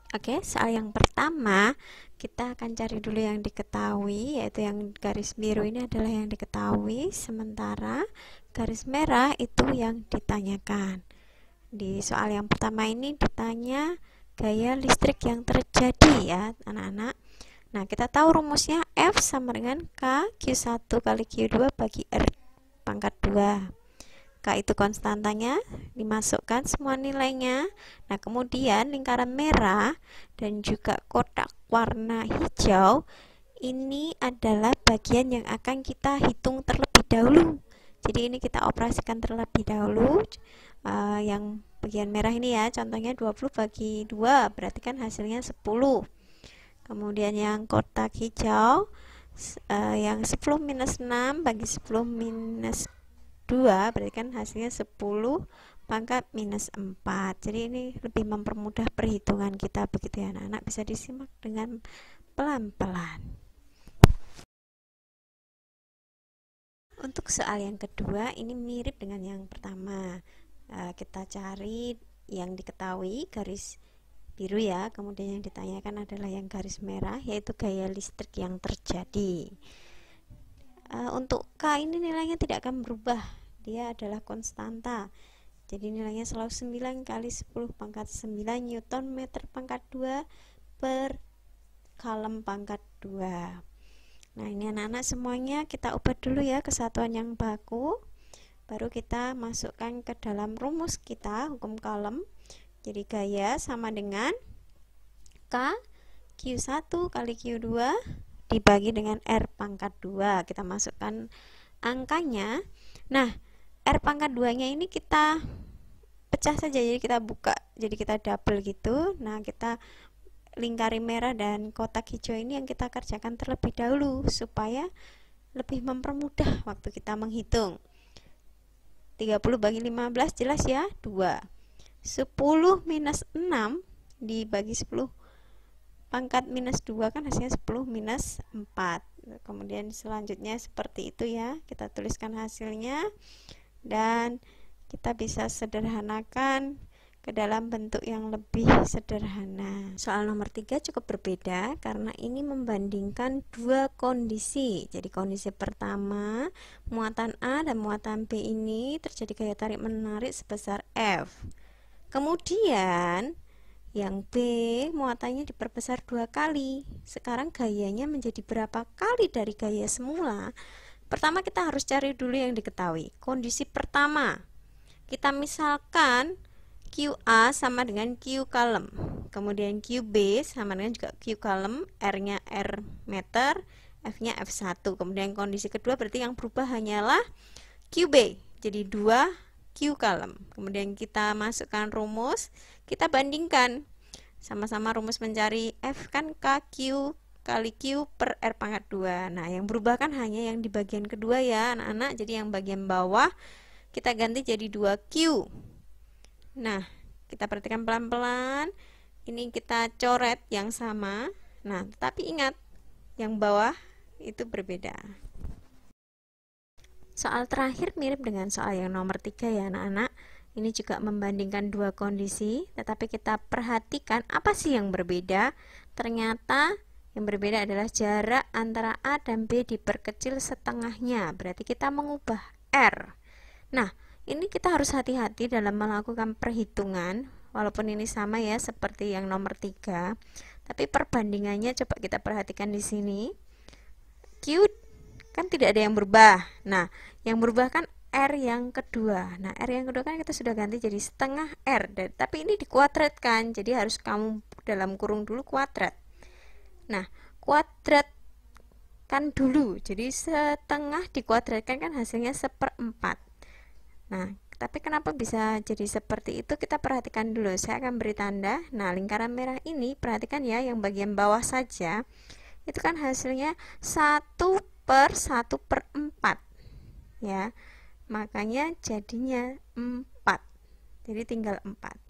Oke, soal yang pertama kita akan cari dulu yang diketahui, yaitu yang garis biru ini adalah yang diketahui, sementara garis merah itu yang ditanyakan. Di soal yang pertama ini ditanya gaya listrik yang terjadi ya anak-anak. Nah, kita tahu rumusnya F sama dengan K Q1 kali Q2 bagi R pangkat 2. K itu konstantanya, dimasukkan semua nilainya. Nah, kemudian lingkaran merah dan juga kotak warna hijau ini adalah bagian yang akan kita hitung terlebih dahulu. Jadi ini kita operasikan terlebih dahulu. Yang bagian merah ini ya, contohnya 20 bagi 2 berarti kan hasilnya 10. Kemudian yang kotak hijau yang 10 minus 6 bagi 10 minus 2 berarti kan hasilnya 10 pangkat minus 4. Jadi ini lebih mempermudah perhitungan kita begitu ya anak-anak, bisa disimak dengan pelan-pelan. Untuk soal yang kedua ini mirip dengan yang pertama. Kita cari yang diketahui garis biru ya, kemudian yang ditanyakan adalah yang garis merah, yaitu gaya listrik yang terjadi. Untuk K ini nilainya tidak akan berubah, dia adalah konstanta, jadi nilainya selalu 9 kali 10 pangkat 9 Newton meter pangkat 2 per kalem pangkat 2. Nah, ini anak-anak semuanya kita ubah dulu ya ke satuan yang baku, baru kita masukkan ke dalam rumus kita, hukum kalem. Jadi gaya sama dengan K Q1 kali Q2 dibagi dengan R pangkat 2. Kita masukkan angkanya. Nah, R pangkat 2 nya ini kita pecah saja, jadi kita buka, jadi kita double gitu. Nah, kita lingkari merah dan kotak hijau ini yang kita kerjakan terlebih dahulu supaya lebih mempermudah waktu kita menghitung. 30 bagi 15 jelas ya, 2. 10 minus 6 dibagi 10 pangkat minus 2 kan hasilnya 10 minus 4. Kemudian selanjutnya seperti itu ya, kita tuliskan hasilnya dan kita bisa sederhanakan ke dalam bentuk yang lebih sederhana. Soal nomor 3 cukup berbeda karena ini membandingkan dua kondisi. Jadi kondisi pertama, muatan A dan muatan B ini terjadi gaya tarik menarik sebesar F. Kemudian yang B muatannya diperbesar 2 kali. Sekarang gayanya menjadi berapa kali dari gaya semula? Pertama kita harus cari dulu yang diketahui. Kondisi pertama, kita misalkan QA sama dengan Q kalem, kemudian QB sama dengan juga Q kalem, R-nya R meter, F-nya F1. Kemudian kondisi kedua berarti yang berubah hanyalah QB, jadi 2 Q kalem. Kemudian kita masukkan rumus, kita bandingkan. Sama-sama rumus mencari F kan KQ kali Q per R pangkat 2. Nah, yang berubah kan hanya yang di bagian kedua ya anak-anak. Jadi yang bagian bawah kita ganti jadi 2Q. Nah, kita perhatikan pelan-pelan. Ini kita coret yang sama. Nah, tetapi ingat, yang bawah itu berbeda. Soal terakhir mirip dengan soal yang nomor 3 ya anak-anak. Ini juga membandingkan dua kondisi, tetapi kita perhatikan apa sih yang berbeda. Ternyata yang berbeda adalah jarak antara A dan B diperkecil setengahnya, berarti kita mengubah R. Nah, ini kita harus hati-hati dalam melakukan perhitungan, walaupun ini sama ya seperti yang nomor 3, tapi perbandingannya coba kita perhatikan di sini. Q kan tidak ada yang berubah. Nah, yang berubah kan R yang kedua. Nah, R yang kedua kan kita sudah ganti jadi setengah R. Tapi ini dikuadratkan, jadi harus kamu dalam kurung dulu kuadrat. Nah, kuadratkan dulu. Jadi setengah dikuadratkan kan hasilnya 1/4. Nah, tapi kenapa bisa jadi seperti itu? Kita perhatikan dulu. Saya akan beri tanda. Nah, lingkaran merah ini perhatikan ya, yang bagian bawah saja. Itu kan hasilnya 1/1/4 ya, makanya jadinya 4, jadi tinggal 4.